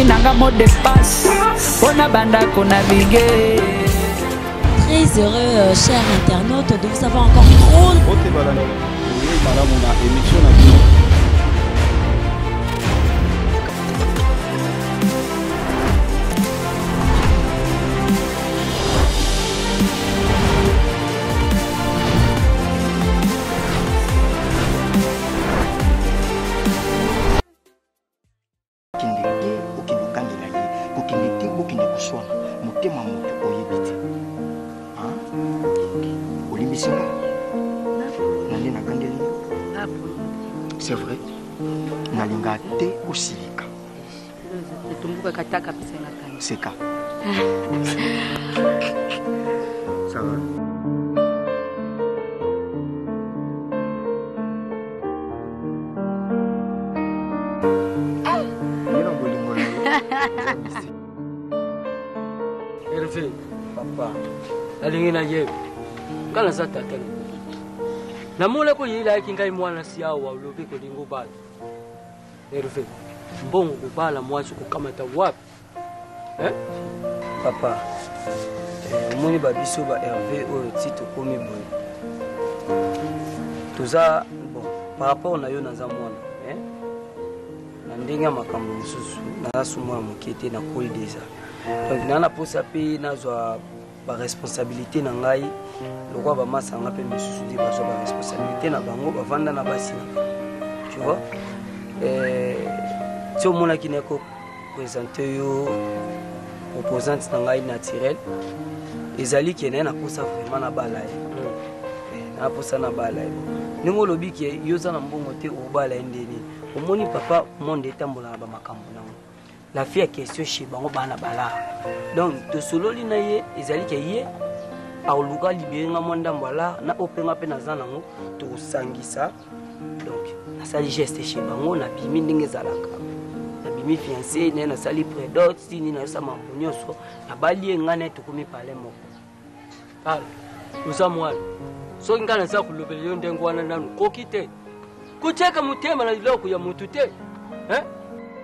Nabengi nanga mot de passe. On a banda qu'on navigue. Très heureux, chers internautes, de vous avoir encore trop. C'est vrai. Nalinga te aussi. C'est ça. Ça va. Hervé, papa, alingi na ye. Kala sa tata. Na mola ko yila kingai mwana siya wa lobi ko dingo bala. Hervé, mbongo kubala mwazi kukamata wapi? Papa, moni babiso ba Hervé oyo tito komi boy. Toza bon par rapport na yo naza mwana, na ndenge makambo mususu na sumwa mokete na koli déjà. Donc nana posa pe nazwa ba responsabilité na ngai lokwa ba masanga pe mususu di bazwa ba responsabilité na bango bavanda na basi. Tu vois? Si au mona ki neko présenter yo opposante na ngai naturel ezali kene na posa vraiment na bala na posa na bala ningo lobi ki yo za na mbongo te o bala ndeni omoni papa monde etambola ba makambo nango la fille a question chez bango bana bala donc to sololi na ye ezali ke ye a oluka libérer nga monda mbala na openga pe na za nango to sangisa donc na sali geste chez bango na bimi ndenge zalaka mi fiancé na sali prédot si ni na sama bonyoso na bali ngane to komi parler moko ala usamwa so ngana za kulobele yo ndengo wana nanu kokite kucheka mutema na loko ya mutu te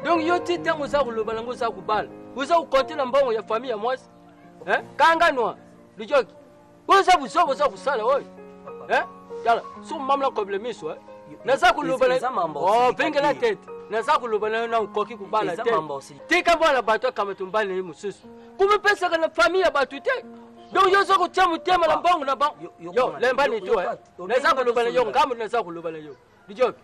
donc yo tite ngo za kulobala ngo za kubala uza ukontela mbongo ya famille ya mwasi kanganwa lijoki uza busobo za kusala oy yala so mamla problemiso na za kulobala oh pengela tete na za kulobana na ukoki kubala te tika bwana bato kama tumbali ni mususu kumepesa kana familia batu te donc yo zo kutia mutema na mbongo na bango yo lemba ni to na za kulobana yo ngamu na za kulobana yo dijoki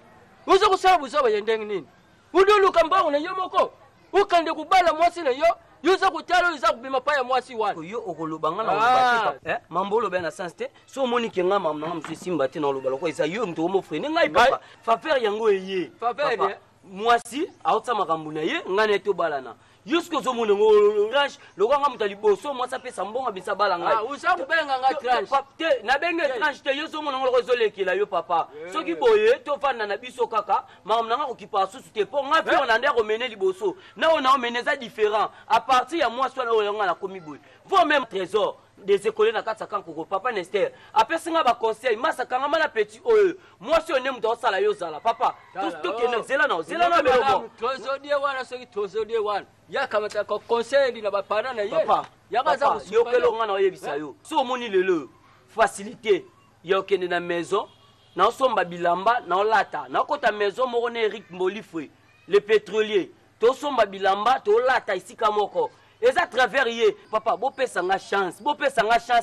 uzo kusaba buzoba yendenge nini uduluka mbongo na yo moko ukande kubala mwasi na yo yuza kutalo yuza kubima paya mwasi wana yo okolobanga na olobaka mambolo bena sens te so moni kenga mamna msu simba te na olobala ko isa yo mto mo frene ngai papa fa faire yango eye fa faire mwasi autsa makambo na ye ngane to balana yusko zo mona ngo range lokanga mutali boso mwasa pesa mbonga bisa bala ngai usa kubenga nga tranche te na benge tranche te yo zo mona ngo zo lekela yo papa soki boye to fanda na biso kaka makambo nga ko kipa susu te po nga pe on ande ko mener liboso na on a meneza différent à partir ya mwasi wana oyo nga na komi boye vous même trésor des écoles na katsa kanko papa Nester apesinga ba conseil masakanga mana petit oyo mwasi one muto sala yo zala papa tout que na zela na belo trésorier wana soki trésorier wana ya kamata ko conseil na ba parents na ye papa ya kaza yo kelo nga na oyebisa yo so moni lelo facilité yo kende na maison na somba bilamba na olata na kota maison moko na Eric Molifwe le pétrolier to somba bilamba to olata isika moko et à travers ye papa bo pesa nga chance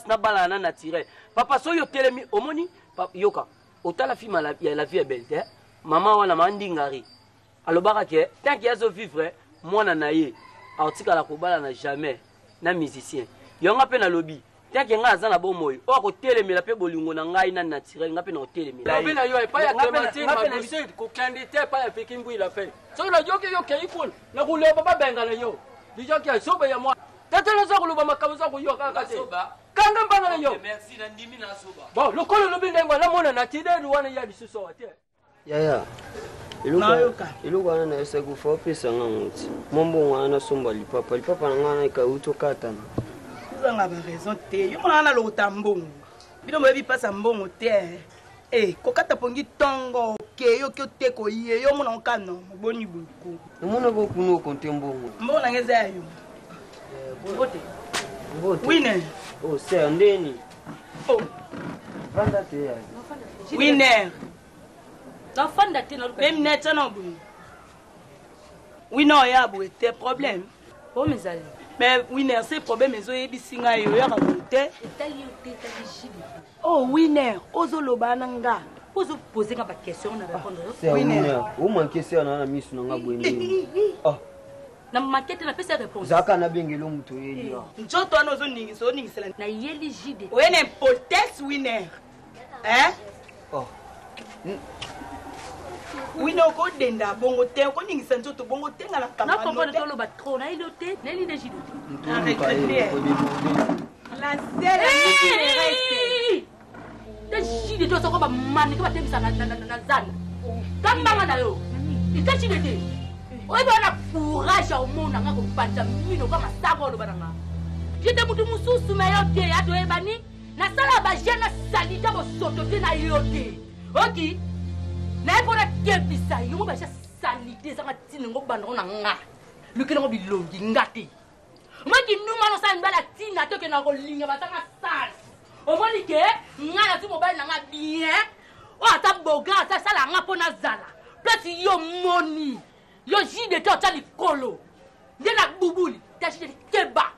na balana naturel papa so yo telemi omoni yoka otala fi la vie est belle te maman wana mandingari alobaka ke tant qu'il y a zo vivre mwana na ye artika la kobala na jamais na musicien yonga pe na lobby tant que nga azana bo moyo o ko telemela pe bolingo na ngai na naturel nga pe na telemela lobby na yo pa ya Clémentine mabusid ko candidate pa ya fikimbu ila pe so na yoke yo ke ikul na kuloba ba benga na yo dijoki soba ya mwa tatela za kuluba makamuza ku yo kaka te kanga mbanga na yo merci na ndimi na soba bon lokolo lobi ndengo na mona na tide ruwana ya disuso wate yaya iluka wana na yesa kufa pesa ngamuti mombo wana somba lipapa na ngana ka uto katana uzanga ba raison te yo mona na lokota mbongo bino mwebi pasa mbongo te kokata pongi tongo ke yo te ko ye yo mona nkano boni buku mona ko kuno ko tembongo mbona ngeza yo vote winner oh c'est ndeni oh vanda te ya winner nafanda te na même net na bu winner ya bu te problème o mezali mais winner c'est problème ezo yebisinga yo ya raconter etali te jide oh winner ozoloba nanga ozo poser ka ba question na répondre c'est winner o manquer c'est na misu na ngabwende oh na maquette na pesa réponse zaka na bengelo muto yeli njoto ana ozoningisela na yeli jide oye na impotence winner hein oh winner ko denda bongo te ko ningisa njoto bongo te ngala kama na comprendre to lo ba trop na yeli te na yeli de jide la zela de jide to so ko ba mani ko ba tebisa na zana kamba na yo itachi de oye bana courage au monde nga ko panja mino kama sako lo bana jide mutu mususu me yo te ato e bani na sala ba jena salita bo soto te na yo te oki na epona kebisa yo ba salite sanga tiningo bana na nga lukelo ngo bilongi ngati maki numa no sa ngala tina to ke na ko linga batanga sala o moni ke ngala tu mobile na nga bien o ata boga ata sala nga pona zala plus yo moni yo jide to tali kolo ndena bubuli ta jide keba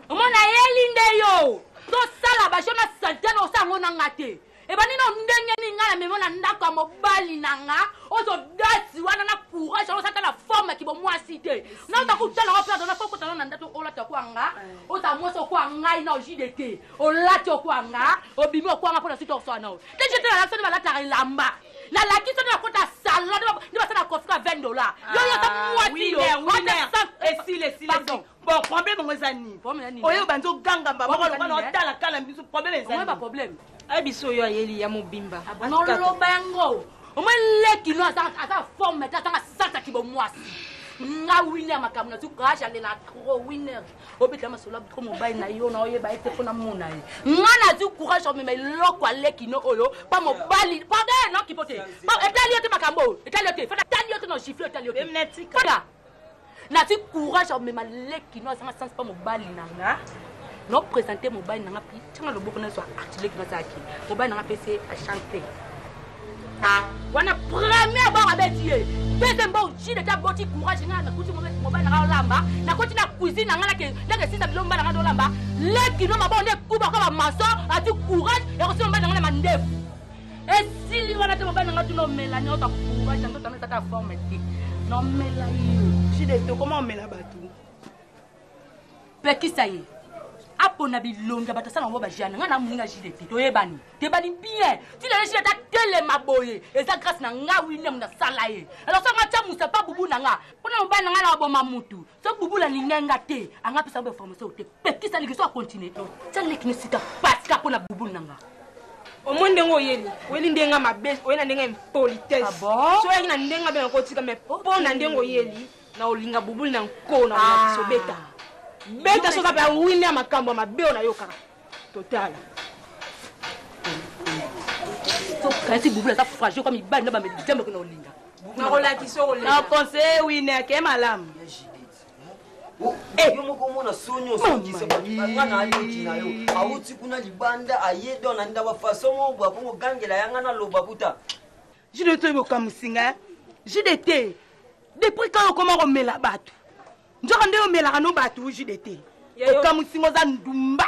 mona yelinde yo to sala ba jona santana o sango na ngate e bani no ndenge ni ngala me mona ndako mobali nanga o zo dati wana na courage o sata la forme ki bo mwasi te na ta ku tala o perdre na foko tala na ndato o la ta ku anga o ta moso ku anga ina o jide te o la to ku anga o bimi o ku anga pona sito so na o te jete la so na la ta lamba na la kiso na kota salon ni ba sana kofi ka $20 yo yo ta mwati winner et si bon problème ngozani oyo banzo ganga baba ko na otala kala biso problème ezali on ba problème ay biso yo ayeli ya mobimba non lo bango o mo leki no asa forme ta tanga sata ki bo mwasi nga winner makamuna tu crash ale na gros winner obitla masola ko mobile na yo na oye ba ete fona mona ye nga na tu courage o me loko aleki no oyo pa mobali pardon non ki pote ba etali yote makambo etali yote fata tali yote no chiffre etali yote fata na tu courage o me maleki no asa sans pa mobali nanga no présenter mobile nanga pi tanga lo boko na so atile ki na saki mobile nanga pc a chanter wana premier ba abetiye deuxième ba uchi de ta boti courage nga na kuti mobile nanga lamba na kuti na cuisine nanga na ke sisa bilomba nanga do lamba leki no mabonde kuba ko ba maso ati courage e ko si mobile nanga na mandefu e sili wana te mobile nanga tu no mela ni ota courage ndo tana ta forme ti no mela yo jide to comment on met la batou peki saye apona bilonga batasana ngo ba jana nga na muninga jide to yebani te bani bien ti le jide ta tele maboye eza grâce na nga William na salaye alors ça nga chamusa pa bubu na nga pona mo ba na nga na bo mamutu so bubu la linga te anga pesa be formation te peki sali ki so continuer tele ki sita paska pona bubu na nga o monde ngo yeli weli ndenga mabe o yena ndenga politesse so yena ndenga be ko tika me pona ndengo yeli na olinga bubu na ko na so beta beta so ka winner makambo mabe na yo kaka total so kasi bubu la ta fragile comme ibani na ba me dembe ko na olinga na rola ki so rola na penser winner ke malam yo moko mona sonyo so kisa bana ayoti na yo awuti kuna libanda ayedo na ndaba fasomo bwa ko gangela yanga na loba buta jide to bo kamusinga jide te depuis quand comment on met la batte njoka nde o mela no batu jide te o kamusingo za ndumba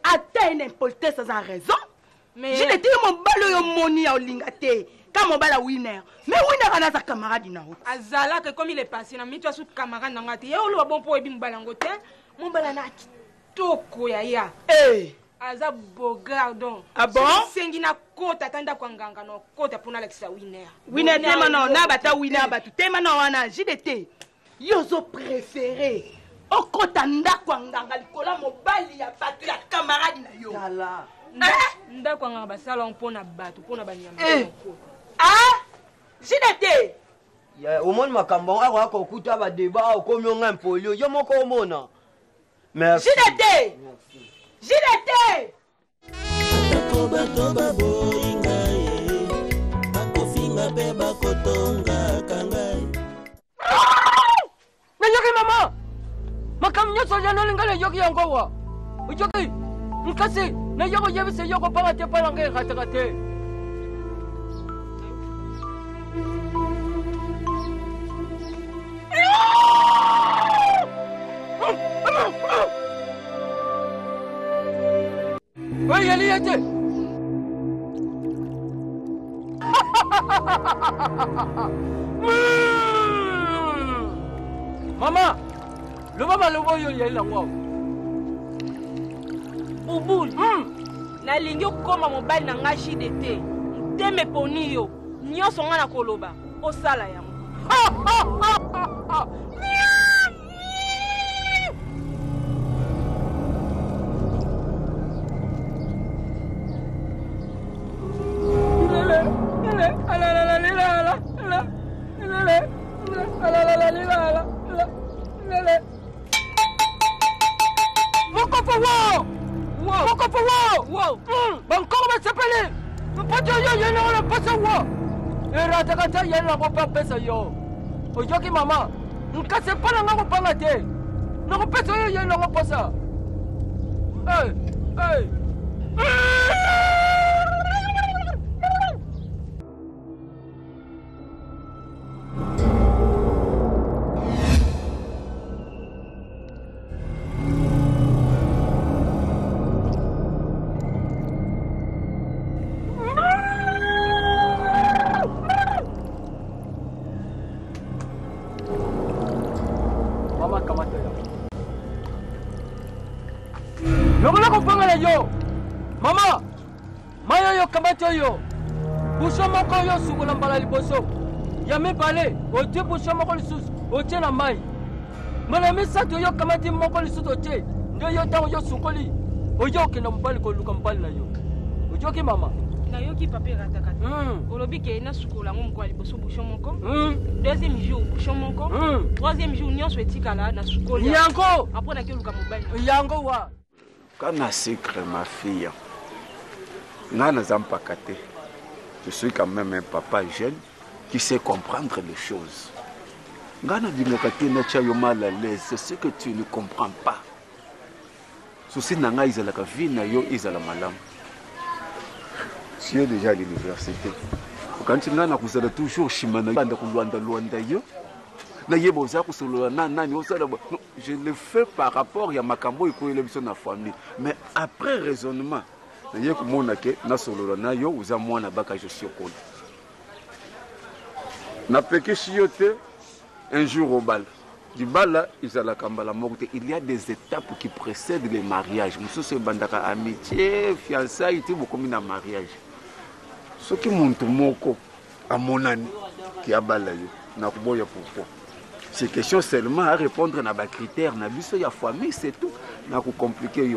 ata une impoltesse sans raison mais jide te mon balo yo moni ya olinga te ka mon bala winner mais winner ana sa camarade na o azala que comme il est passé na mitwa su camarade na ngati yo lo bon po ebi mbala ngote mon bala na kitoko ya aza bogardon ah bon sengi na kota tanda kwa nganga no kota pona lekisa winner tema no na bata winner batu tema no wana jide te yozo préféré okota ndako nganga likola mobali ya batu ya camarade na yo tala ndako nganga basala mpona batu mpona banyama jide te ya omoni makambo ako akokuta ba débat okomi onga impolio yo moko omona merci jide te jide te toba boinga bakofinga bakofinga pe bakotonga kangai. Nayoki mama. Makam nyoso yana lingala yoki yangowa. Ujoki. Nkasi na yoko yebise yoko panga te palange khatakate. Wai yali yate. Mama, luba luba yo yela ngwa. Bubul. Nalingi okoma mobali na ngashi dete. Teme poni yo. Nyonso nga na koloba. Osala yango. Ojoki mama, nkase pala ngako panga te. Nako pesa yo yena ngako pesa. Hey. Yo, mama, maya yo kamato yo. Busho moko yo sukula mbala liboso. Ya me bale, oje busho moko lisus, oje na mai. Mala misato yo kamati moko lisus oje. Ndo yo tango yo sukoli. Ojo kina mbali ko luka mbali na yo. Ojo ki mama. Na yo ki papier katakata. Olobi ke na sukula ngom kwa liboso busho moko. Deuxième jour busho moko. Troisième jour nyonso etikala na sukoli. Yango. Après na ki luka mbali. Yango wa. Quand on secret ma fille, je suis quand même un papa jeune qui sait comprendre les choses. C'est ce que tu ne comprends pas. Souci nanga izala ka vie na yo izala malam. Tu es déjà à l'université. Quand tu n'as pas toujours chimana banda kulwanda luanda yo. Je le fais par rapport à ma cambo et à famille. Mais après raisonnement, je un jour au bal. Du bal, il y a des étapes qui précèdent les mariages. Amitié, fiançailles, beaucoup de mariage. Ce qui monte à mon ami qui a balayé, pourquoi. C'est question seulement à répondre à des critères. Il y a famille, c'est tout. Il faut compliquer.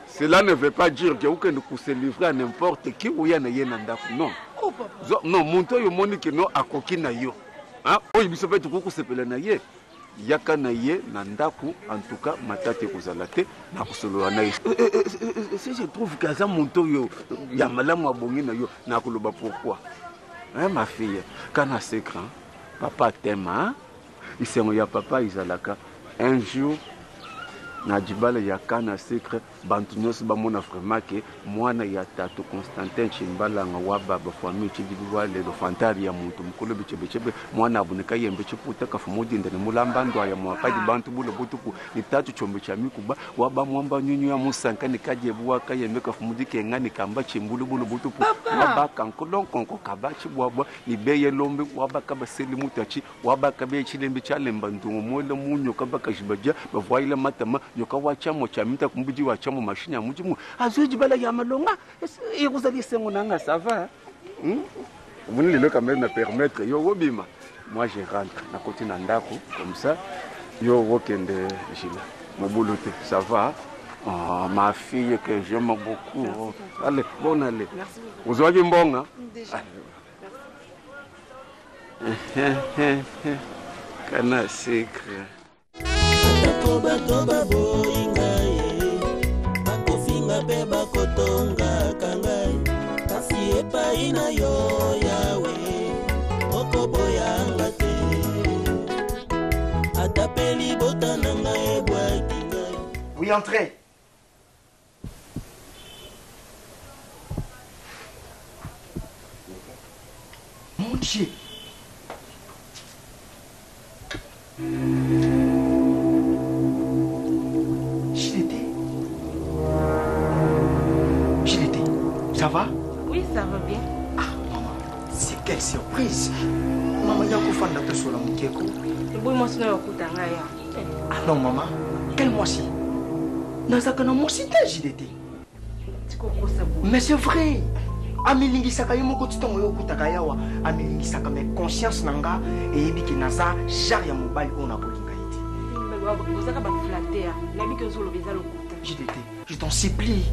Cela ne veut pas dire que vous pouvez se livrer à n'importe qui ou y a non. Non, mon toy monique non à coquina yo. Ah, oui, il se fait tout se pele na ye. Yaka na ye nandaku en tout cas matate kozalate na kusolo na. Si je trouve que ça mon toy ya malamu abongi na yo na koloba pourquoi. Hein ma fille, quand on est grand, papa t'aime, hein? Il s'est dit papa Isalaka. Un jour, Nadjibala Yakana secret, Bantunos Bamona Fremake, Moana Yatato Constantin Chimbala, Waba, Famille Chibiwa, le Fantari, Mutum, Kolobichebe, Moana Buneka, Yembechuputa, Kafumudi, and the Mulambando, Yamaka, the Bantubu, Butuku, the Tatu Chombichamicuba, Waba Mwamba, Nunia Musanka, the Kajabuaka, and make of Mudiki and Nani Kambachi, Mbulu Butupu, Waba, Kankolon, Konko, Kabachi, Waba, Libeye Lombe, Wabaka Basili Mutachi, Wabaka Chilembichalim, Bantu, Mola Muno Kabakajibaja, Voila Matama. Yokawachamo chamita kumbuji wachamo mashine ya mujimu azuji bala ya malonga et vous allez se monanga ça va vous ne le quand même me permettre yo wobima moi je rentre na côté na ndako comme ça yo wokende jila mobuluté ça va oh, ma fille que j'aime beaucoup oh. Allez bon allez merci beaucoup vous avez mbonga kana secret bato baboyinga ye bakofinga pe bakotonga kangai kasi epai na yo yawe okoboyanga te atapeli bota na ngai ebwaki ngai. Oui, entrez. Mon Dieu. JDT, ça va? Oui, ça va bien. Ah, maman, c'est quelle surprise. Maman, il y a un fan de sur la moukeko. Ah non, maman, quel mois-ci? Nazakana moisi te JDT. Mais c'est vrai. Amilingisaka yomoko titongo yokutaka yawa amilingisaka mais conscience nanga et ebiki naza jar ya mobali ona kolinga ite. JDT, je t'en supplie.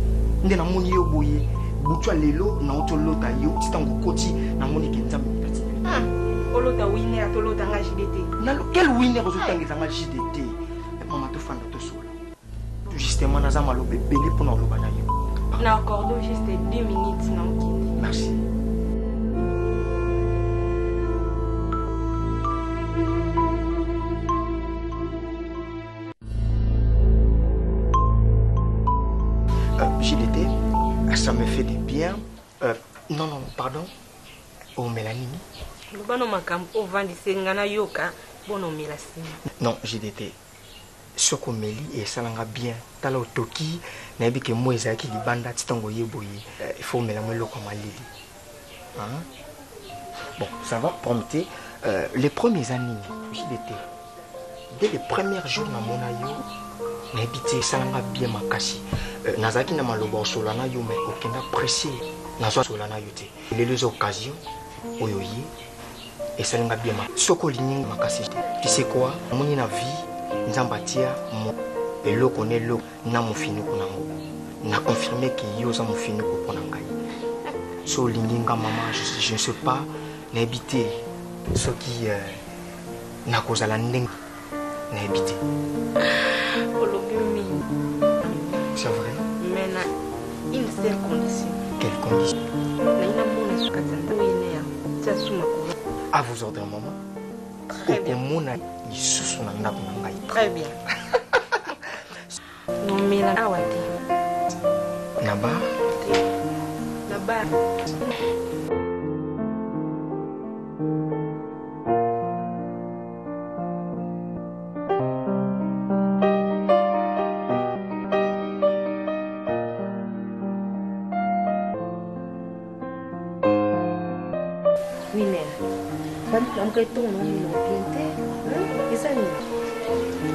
Ndena moni yo boye butwa lelo na otolota yo titongo koti na moni kenza mitati. Olota winner atolota nga JDT. Na quel winner ozotangeza nga JDT? Maman to fanda to sola. Justement naza malobe belé pona loba na yo. Na accordo juste 10 minutes na mokindi. Merci. JDT, ça me fait du bien. Non, pardon. Oh, Mélanie. Non, JDT. Ce qu'on me lit et ça l'a bien. T'as le toki, n'a pas que moi qui libanda titango yeboye. Il faut me la me comme à Lili. Bon, ça va prompter. Les premières années, JDT. Dès les premiers jours dans mon aïe, n'a pas ça l'a bien ma casse. Nazaki na maloba solana yo mais aucun apprécié. Nazwa solana yo te. Les occasions, oyoye. Et ça l'a bien ma. Soko ligne ma casse. Tu sais quoi? Mon ina vie. Nzambatia mo eloko ne lo na mofinu kunango na confirmer que yo za mofinu ko ponangai so linginga maman je ne sais pas n'habiter ce qui na kozala ndeng n'habiter olobimi c'est vrai mais na une seule condition. Quelle condition? Na ina mona sukatanda winea tsa suma ko à vos ordres maman. Très bien mona isusu na ndako ngai. Très bien. Non mais la awati. Naba. Naba.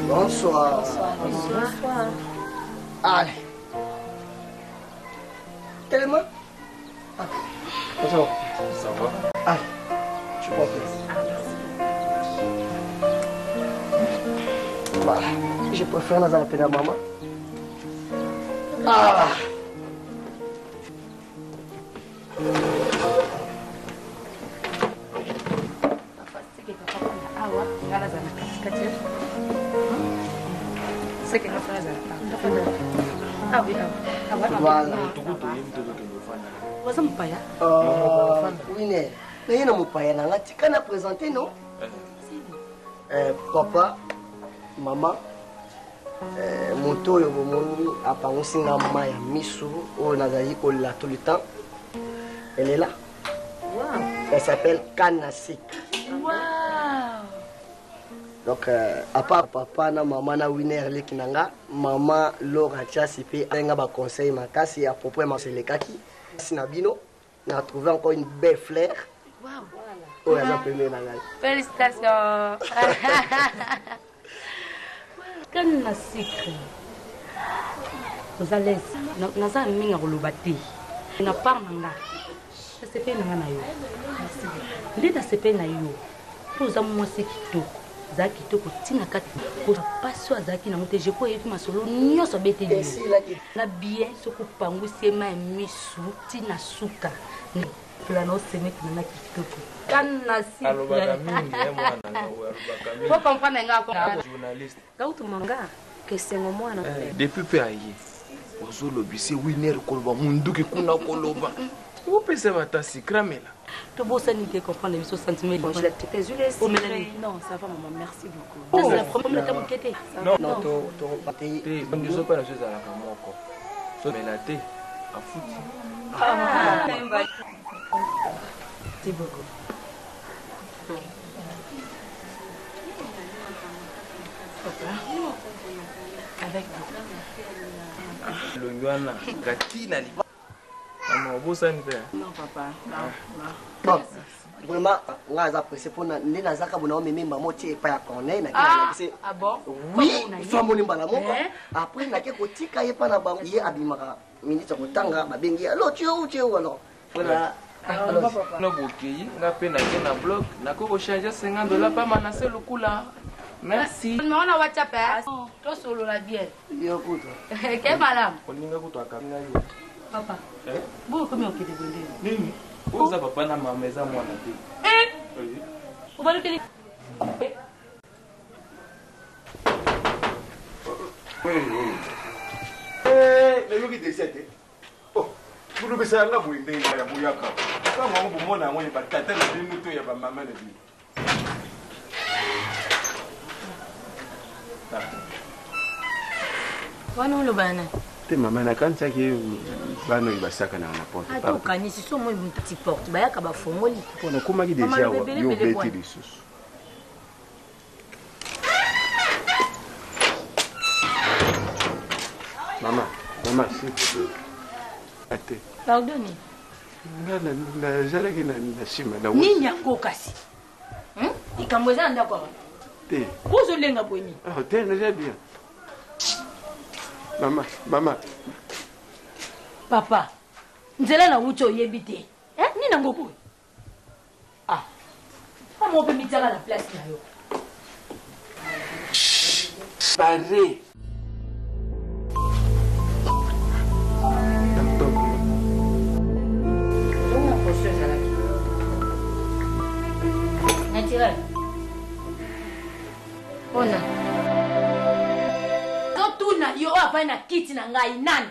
Bonsoir. Bonsoir. Allez. Tellement. Bonjour. Ça va? Allez. Je vois bien. Voilà. Je préfère nous appeler à maman. Ah. Voilà. Waza mupaya? Winner. Mais il y a un mupaya. Tu as présenté, non? Papa, maman, moto yobomoni apangosi nga maya misu o nazali kola tout le temps. Elle est là. Wow. Elle s'appelle Kanasik. Wow. Donc à part papa na maman na Winner lekinanga, maman Laura Chasi pe nga ba conseil makasi à propos de le kaki. Sinabino, on a trouvé encore une belle fleur. Wow. Oh, elle a premier na ngai. Félicitations. Kanasik. Vous allez naza minga kolobati. Na part nanga. C'est pe nanga na yo. Ndita sepe na yo. Poza mwasi kitoko. Zaki kitoko tina kati. Ko paso azaki na moteje ko yebi masolo nyoso bete yo. Na bien soko pangu sema misu tina suka. Plano seme na kitoko. Kanasik. Alobaka mingi mwana ngo alobaka mingi. Faut comprendre nga ko. Journaliste. Kautu manga. Kesengo mwana. Depuis pe aye. Ozolobisi Winner koloba munduki kuna koloba. Où peut ça va tasser cramer là? Tu beau ça ni comprendre les sentiments. Bon, je l'ai peut-être oh, Mélanie. Non, ça va maman, merci beaucoup. Oh, c'est la première fois que tu non, non, tu pas payé. Tu ne pas la chose à la femme encore. So mais la thé à foot. Ah, merci beaucoup. Avec le Luana, Gatina. Maman, vous ça non, papa. Bon, vraiment, on a apprécié pour les Nazaka, on a mis maman qui est pas connaît. Ah bon? Oui, femme on est malade. Après, n'a que côté qui est pas na banque, il y a abimara. Ministre au tanga, ma bengi, alors tu alors. Voilà. Non, ok, on a peine à bloc, n'a qu'au changer $50 pas manasser le coup là. Merci. Mais on a WhatsApp, hein? Toi solo la bien. Yo, écoute. Quel malade? On y va pour toi, papa. Vous, comment vous êtes Nini? Vous avez pas na maison, moi, là. Vous voulez que mais yo qui décède. Oh, vous le savez là, vous êtes là, vous êtes là. Quand vous m'en avez pas tête, vous êtes là, vous maman de vie. Wana ulo bana. Te maman na kanisa ki bano ibasaka na porte. Ato kanisi so mo petit porte bayaka ba fongoli. Pona kuma ki déjà yo beti lisusu. Maman, s'il vous plaît. Ate. Pardonnez. Na jala ki na shima na. Nini yango kasi? Ikamweza ndako. Te. Kuzo lenga bweni. Ah, te déjà bien. Maman. Papa, nzela na ucho yebite. Ni nango ko. Ah. Comment on peut mettre la place là yo? Paré. Naturel. Ona. Tuna yo apa na kiti na ngai nani?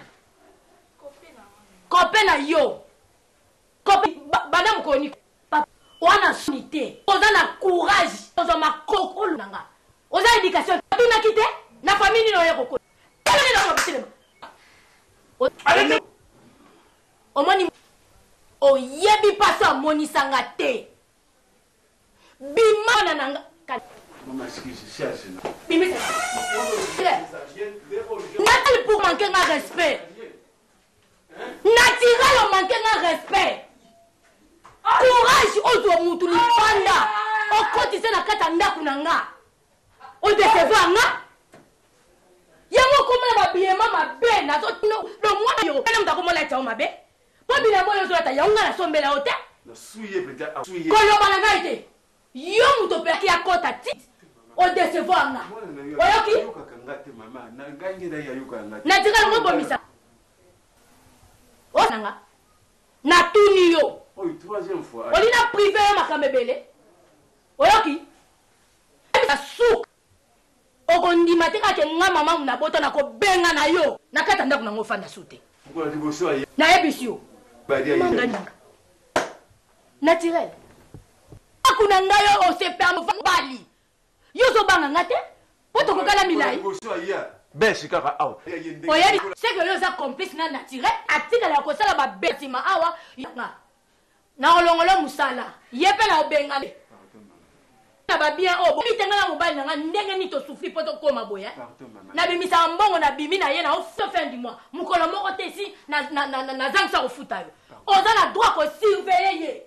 Kopena yo. Kopi bana mkoni. Wana sunité. Oza na courage. Oza makoko nanga. Oza éducation. Tuna kite na famille no yeko ko. Tala na mabitele. Allez. Omoni o yebi pasa moni sanga te. Bimana nanga. Maman, excusez, Bimisa. Nathalie pour manquer un respect. Naturel manquer un respect. Courage ozo mutu ni panda. O kotise na kata ndaku nanga. O décevoir nga. Yango komela ba bien mama ben na zo le mwana yo. Kana mtako mola cha mabe. Po bila moyo zo ta yanga na sombela hote. Na suye peut-être suye. Ko yo bana ngaite. Yo muto pe ki akota tit. O décevoir nga. Oyoki? Maman, na gangi da yayuka ngati. Na tika ngo bomisa. O nanga. Na tuni yo. Oh, troisième fois. Olina privé makamebele. Oyoki? Ebisa souk. Okondima tika ke nga mama na boto na ko benga na yo. Na kata ndako na ngofanda sute. Ko la divorce aye. Na ebisio. Badi aye. Manganyanga. Naturel. Akuna ngayo o se permettre bali. Yo zo banga ngate. Poto ko kala milai. Besi kaka awa. Oyebi, c'est que yo za complice na naturel. Atika la ko sala ba betima awa. Na olongolo musala. Yepe na obenga. Na ba bien obo. Bitenga na mobali nga ndenge ni to souffrir poto koma boya. Na bimisa mbongo na bimi na ye na au fin du mois. Mukolo moko tesi na zangsa ofuta yo. Oza na droit ko surveiller ye.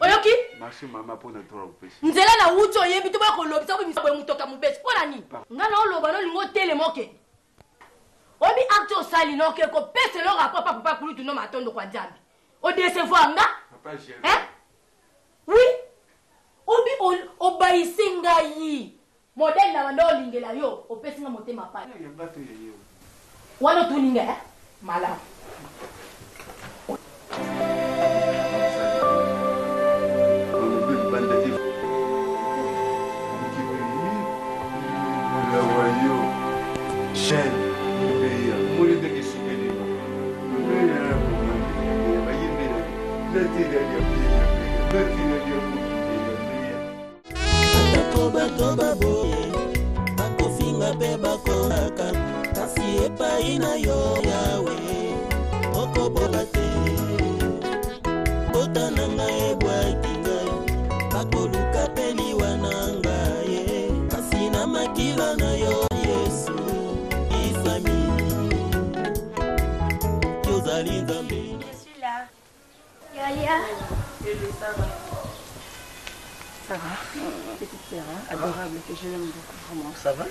Oyoki? Merci maman pour notre reprise. Nzela na ucho yebi to ba ko lobisa ko bimisa mutoka mubesi. Pona ni? Ngana oloba no lingo tele moke. Obi acte sali no ke ko pese lo rapport papa kulu tuno matondo kwa jambi. O décevoir nga? Papa chéri. Oui. Obi obayisinga yi. Modèle na ndo lingela yo, o pese nga motema pa. Wana tuninga mala. atako bato baboye bakofinga mpe bakolaka kasi epai na yo yawe okoboka te bota na ngai ebwaki ngai bakoluka mpe liwa na ngai kasi na makila na yo yesu isami yozali nzambe. Yalia. Ça va? Petite sœur, hein? Adorable, que je l'aime beaucoup, vraiment. Ça va? Ça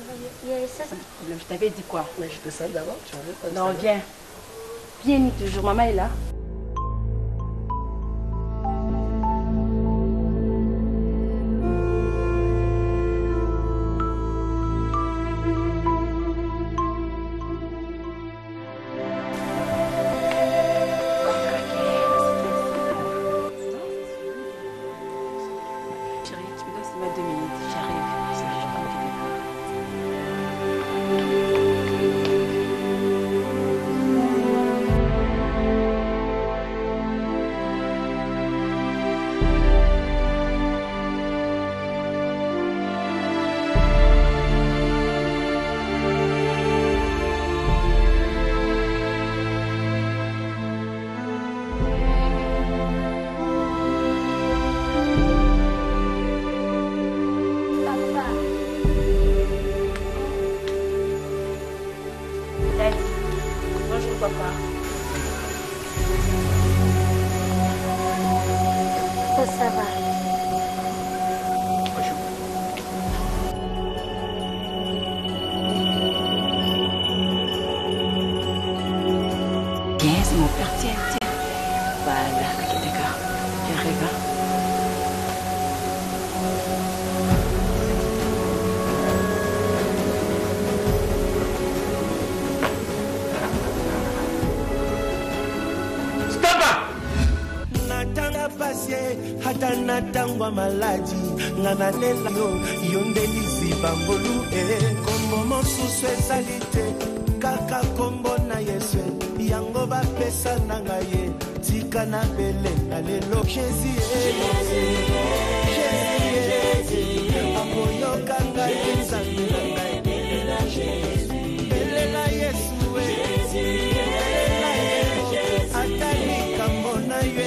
va, ça, ça. Je t'avais dit quoi? Mais je te sens d'abord, tu en veux pas. Non, viens. Viens toujours, maman est là. hata natangwa maladi ngana lela yo nde liziba mbolu kombo mosusu ezali te kaka kombo na yesu yango bapesa na ngai tika na belenga lelo Jésus akoyoka ngai nzambe na ngai belela yesu belela yesu atali kambo na yo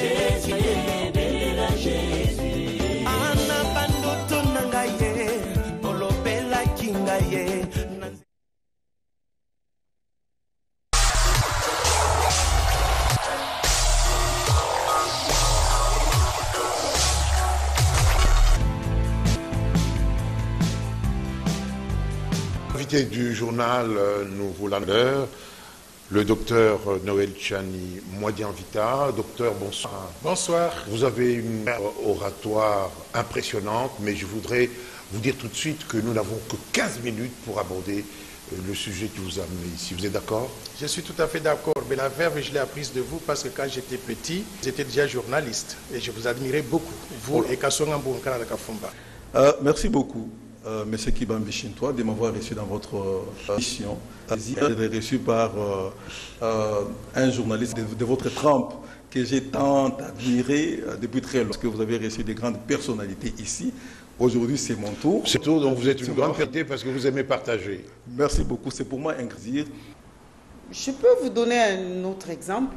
Invité du journal Nouveau Landeur, le docteur Noël Chani Mwadianvita. Docteur, bonsoir. Bonsoir. Vous avez une oratoire impressionnante, mais je voudrais vous dire tout de suite que nous n'avons que 15 minutes pour aborder le sujet qui vous a amené ici. Vous êtes d'accord? Je suis tout à fait d'accord, mais la verve, je l'ai apprise de vous parce que quand j'étais petit, j'étais déjà journaliste et je vous admirais beaucoup, vous et Kassonga Mbonkara de Kafumba. Merci beaucoup, Monsieur Kibambi Chintois, de m'avoir reçu dans votre mission. J'ai été reçu par un journaliste de votre trempe que j'ai tant admiré depuis très longtemps, parce que vous avez reçu des grandes personnalités ici. Aujourd'hui, c'est mon tour. C'est tout, donc vous êtes une grande fierté parce que vous aimez partager. Merci beaucoup, c'est pour moi un plaisir. Je peux vous donner un autre exemple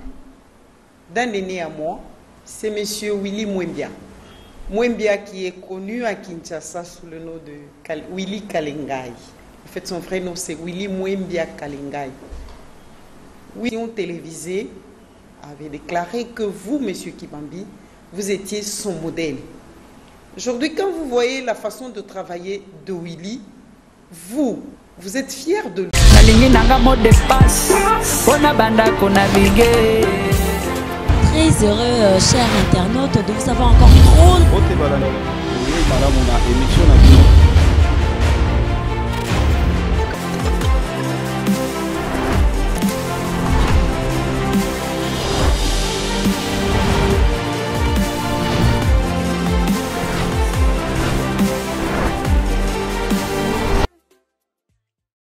d'un aîné à moi, c'est M. Willy Mwembia. Mwembia qui est connu à Kinshasa sous le nom de Willy Kalengai. En fait, son vrai nom c'est Willy Mwembia Kalengai. Oui, on télévisé avait déclaré que vous, M. Kibambi, vous étiez son modèle. Aujourd'hui, quand vous voyez la façon de travailler de Willy, vous êtes fier de lui. Très heureux, chers internautes, de vous avoir encore drôle.